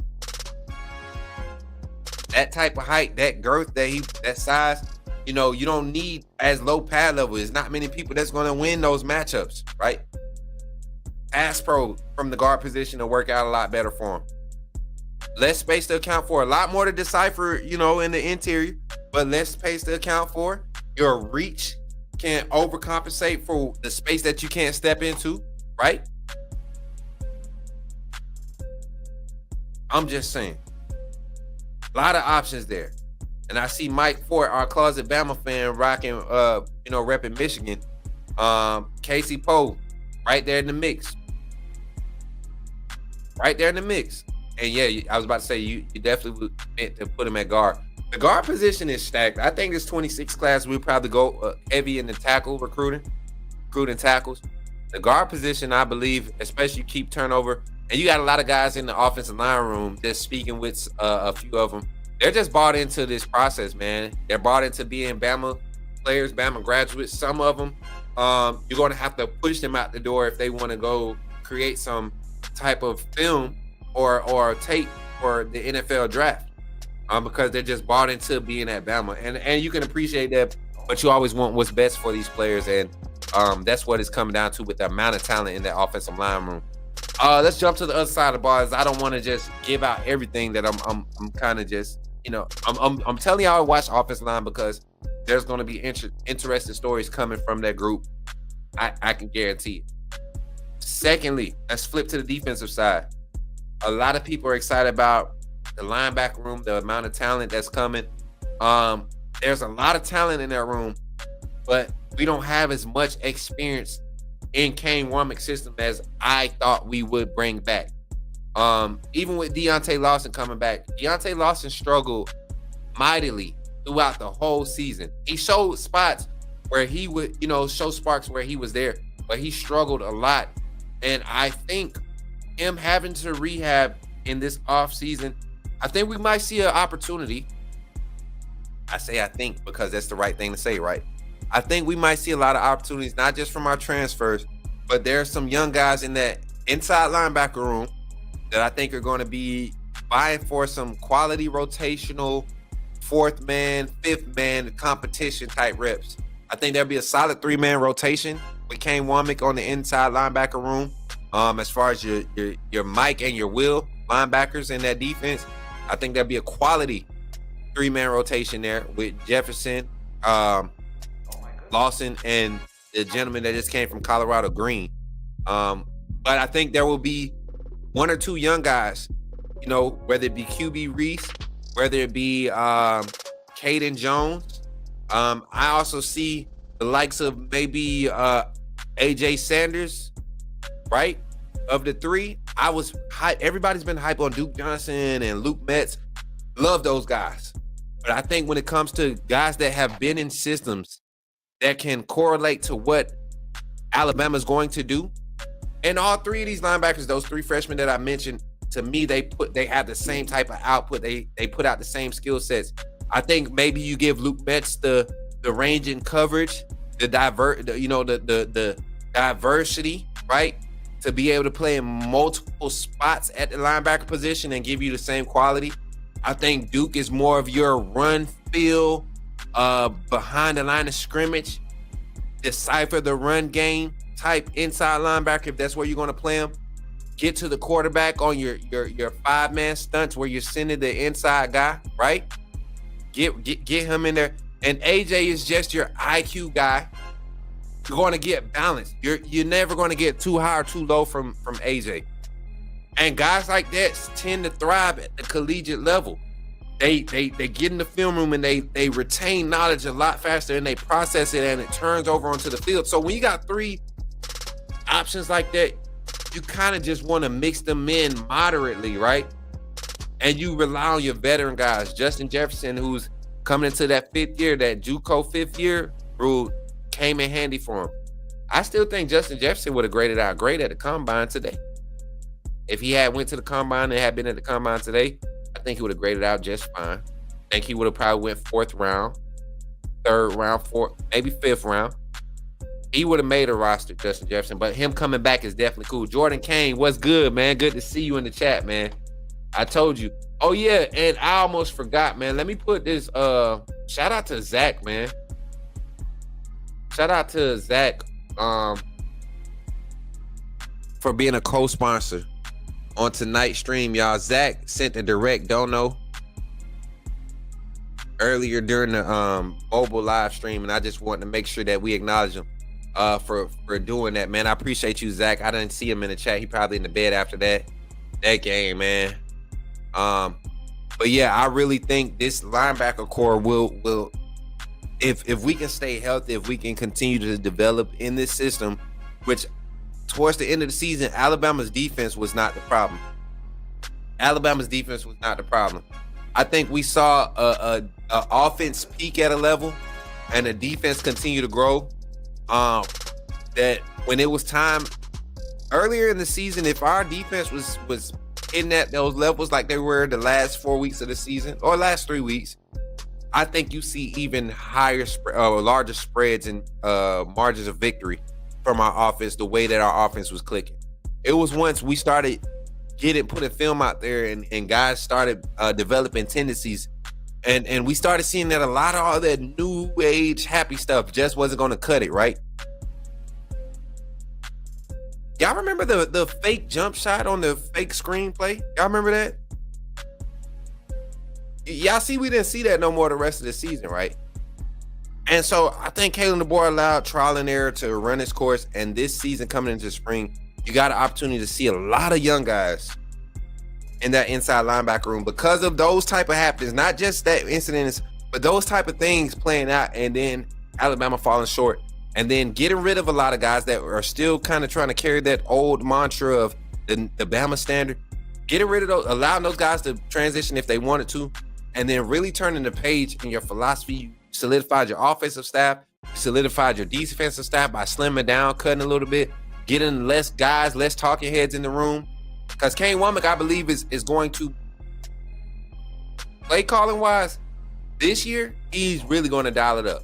That type of height, that girth, that size, you know, you don't need as low pad level. There's not many people that's going to win those matchups, right? Pass pro from the guard position will work out a lot better for him. Less space to account for, a lot more to decipher, you know, in the interior, but less space to account for. Your reach can overcompensate for the space that you can't step into, right? I'm just saying. A lot of options there. And I see Mike Ford, our closet Bama fan, rocking, repping Michigan. Casey Poe, right there in the mix. Right there in the mix. And yeah, I was about to say, you definitely meant to put him at guard. The guard position is stacked. I think this 26 class, we'll probably go heavy in the tackle recruiting tackles. The guard position, I believe, especially keep turnover. And you got a lot of guys in the offensive line room just speaking with a few of them. They're just bought into this process, man. They're bought into being Bama players, Bama graduates. Some of them, you're going to have to push them out the door if they want to go create some type of film or tape for the NFL draft, because they're just bought into being at Bama. And you can appreciate that, but you always want what's best for these players. And that's what it's coming down to with the amount of talent in that offensive line room. Let's jump to the other side of the ball. I don't want to just give out everything that I'm kind of just, I'm telling y'all to watch offensive line because there's going to be interesting stories coming from that group. I can guarantee it. Secondly, let's flip to the defensive side. A lot of people are excited about the linebacker room, the amount of talent that's coming. There's a lot of talent in that room, but we don't have as much experience in Kane Womack's system as I thought we would bring back. Even with Deontay Lawson coming back, Deontay Lawson struggled mightily throughout the whole season. He showed spots where he would, show sparks where he was there, but he struggled a lot. And I think him having to rehab in this offseason, I think we might see an opportunity. I say I think because that's the right thing to say, right? I think we might see a lot of opportunities, not just from our transfers, but there's some young guys in that inside linebacker room that I think are going to be vying for some quality rotational fourth man, fifth man competition type reps. I think there'll be a solid 3-man rotation with Kane Womack on the inside linebacker room. As far as your Mike and your Will linebackers in that defense, I think there'll be a quality 3-man rotation there with Jefferson, Lawson, and the gentleman that just came from Colorado, Green. But I think there will be one or two young guys, you know, whether it be QB Reese, whether it be Caden Jones. I also see the likes of maybe AJ Sanders, right? Of the three, I was hype. Everybody's been hype on Duke Johnson and Luke Metz. Love those guys. But I think when it comes to guys that have been in systems that can correlate to what Alabama's going to do, and all three of these linebackers, those three freshmen that I mentioned, to me, they have the same type of output. They put out the same skill sets. I think maybe you give Luke Metz the range and coverage, the diversity, right? To be able to play in multiple spots at the linebacker position and give you the same quality. I think Duke is more of your run feel behind the line of scrimmage, decipher the run game type inside linebacker if that's where you're going to play him. Get to the quarterback on your 5-man stunts where you're sending the inside guy, right? Get him in there. And AJ is just your IQ guy. You're going to get balanced. You're never going to get too high or too low from AJ. And guys like that tend to thrive at the collegiate level. They get in the film room and they retain knowledge a lot faster and they process it and it turns over onto the field. So when you got three options like that, you kind of just want to mix them in moderately, right? And you rely on your veteran guys. Justin Jefferson, who's coming into that fifth year, that JUCO fifth year rule came in handy for him. I still think Justin Jefferson would have graded out great at the combine today. If he had went to the combine and had been at the combine today, I think he would have graded out just fine. I think he would have probably went 4th round, 3rd round, 4th, maybe 5th round. He would have made a roster, Justin Jefferson, but him coming back is definitely cool. Jordan Kane, what's good, man? Good to see you in the chat, man. I told you. Oh, yeah, and I almost forgot, man. Let me put this, shout out to Zach, man. Shout out to Zach for being a co-sponsor on tonight's stream, y'all. Zach sent a direct dono earlier during the mobile live stream, and I just wanted to make sure that we acknowledge him for doing that, man. I appreciate you, Zach. I didn't see him in the chat. He probably in the bed after that game, man. But yeah, I really think this linebacker core will if we can stay healthy, if we can continue to develop in this system, which towards the end of the season, Alabama's defense was not the problem. Alabama's defense was not the problem. I think we saw a offense peak at a level and the defense continue to grow. That when it was time earlier in the season, if our defense was hitting at those levels like they were the last 4 weeks of the season or last 3 weeks, I think you see even higher larger spreads and margins of victory from our offense, the way that our offense was clicking. It was once we started putting film out there and guys started developing tendencies and we started seeing that a lot of all that new age happy stuff just wasn't going to cut it, right? Y'all remember the fake jump shot on the fake screenplay? Y'all remember that? Y'all see we didn't see that no more the rest of the season, right? And so I think Kalen DeBoer allowed trial and error to run its course. And this season coming into spring, you got an opportunity to see a lot of young guys in that inside linebacker room because of those type of happenings, not just that incidents, but those type of things playing out and then Alabama falling short and then getting rid of a lot of guys that are still kind of trying to carry that old mantra of the Bama standard, getting rid of those, allowing those guys to transition if they wanted to, and then really turning the page in your philosophy. You solidified your offensive staff, solidified your defensive staff by slimming down, cutting a little bit, getting less guys, less talking heads in the room. Because Kane Womack, I believe, is going to, play calling wise, this year, he's really going to dial it up.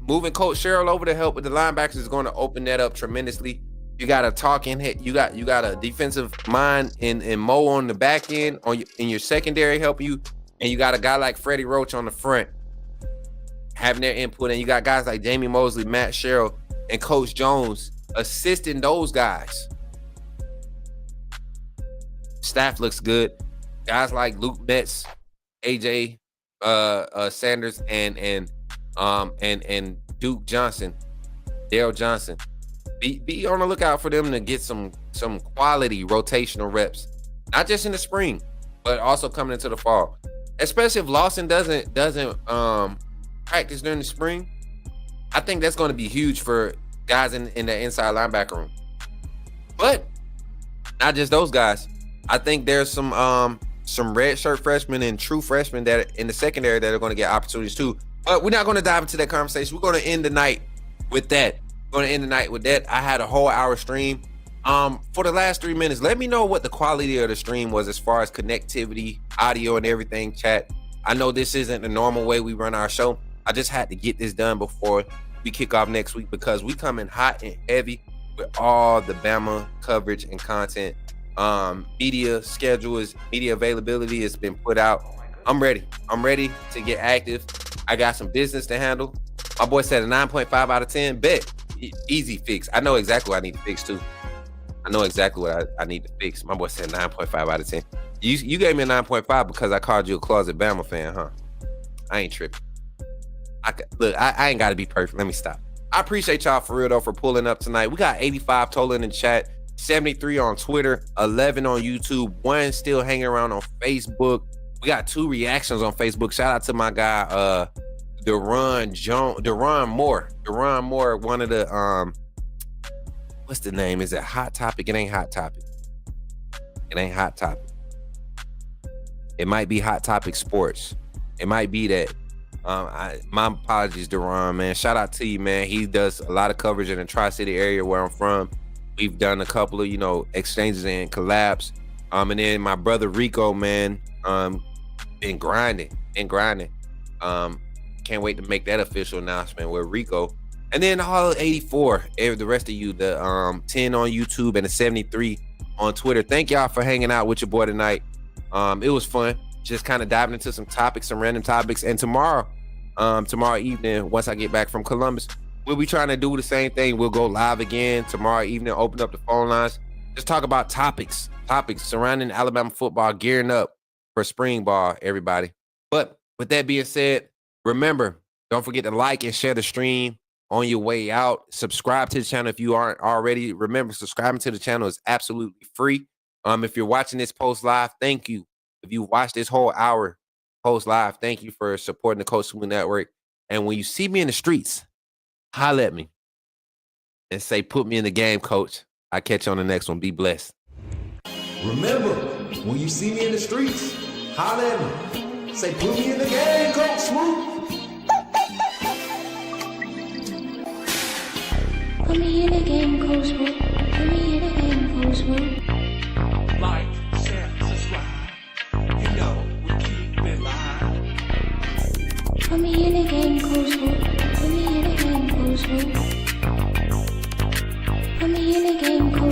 Moving Coach Sherrill over to help with the linebackers is going to open that up tremendously. You got a talking head. You got a defensive mind in Mo on the back end, in your secondary help you, and you got a guy like Freddie Roach on the front having their input, and you got guys like Jamie Mosley, Matt Sherrill, and Coach Jones assisting those guys. Staff looks good. Guys like Luke Metz, AJ Sanders, and Duke Johnson, Dale Johnson. Be on the lookout for them to get some some quality rotational reps, not just in the spring, but also coming into the fall. Especially if Lawson doesn't practice during the spring, I think that's going to be huge for guys in the inside linebacker room. But not just those guys. I think there's some red shirt freshmen and true freshmen that in the secondary that are going to get opportunities too. But we're not going to dive into that conversation. We're going to end the night with that. I had a whole hour stream. For the last 3 minutes, let me know what the quality of the stream was as far as connectivity, audio, and everything, chat. I know this isn't the normal way we run our show. I just had to get this done before we kick off next week because we come in hot and heavy with all the Bama coverage and content. Media availability has been put out. I'm ready to get active. I got some business to handle. My boy said a 9.5 out of 10. Bet. Easy fix. I know exactly what I need to fix too. I know exactly what I need to fix. My boy said 9.5 out of 10. You gave me a 9.5 because I called you a closet Bama fan, huh? I ain't tripping. I ain't got to be perfect. Let me stop. I appreciate y'all for real though for pulling up tonight. We got 85 total in the chat, 73 on Twitter, 11 on YouTube, 1 still hanging around on Facebook. We got 2 reactions on Facebook. Shout out to my guy, Deron Moore, one of the what's the name? Is it Hot Topic? It ain't Hot Topic. It might be Hot Topic Sports. It might be that. My apologies, Deron, man. Shout out to you, man. He does a lot of coverage in the Tri-City area where I'm from. We've done a couple of, exchanges and collabs. And then my brother Rico, man, been grinding. Can't wait to make that official announcement with Rico. And then all 84, the rest of you, the 10 on YouTube and the 73 on Twitter. Thank y'all for hanging out with your boy tonight. It was fun. Just kind of diving into some random topics. And tomorrow evening, once I get back from Columbus, we'll be trying to do the same thing. We'll go live again tomorrow evening, open up the phone lines, just talk about topics surrounding Alabama football, gearing up for spring ball, everybody. But with that being said, remember, don't forget to like and share the stream on your way out. Subscribe to the channel if you aren't already. Remember, subscribing to the channel is absolutely free. If you're watching this post live, thank you. If you watched this whole hour post live, thank you for supporting the Coach Smook Network. And when you see me in the streets, holler at me and say, put me in the game, coach. I'll catch you on the next one. Be blessed. Remember, when you see me in the streets, holler at me. Say, put me in the game, Coach Smook. Put me in the game, Coach Smook. Put me in the game, Coach Smook. Like, share, subscribe. You know we keep it live. Put me in the game, Coach Smook. Put me in the game, Coach Smook. Put me in the game, Coach Smook.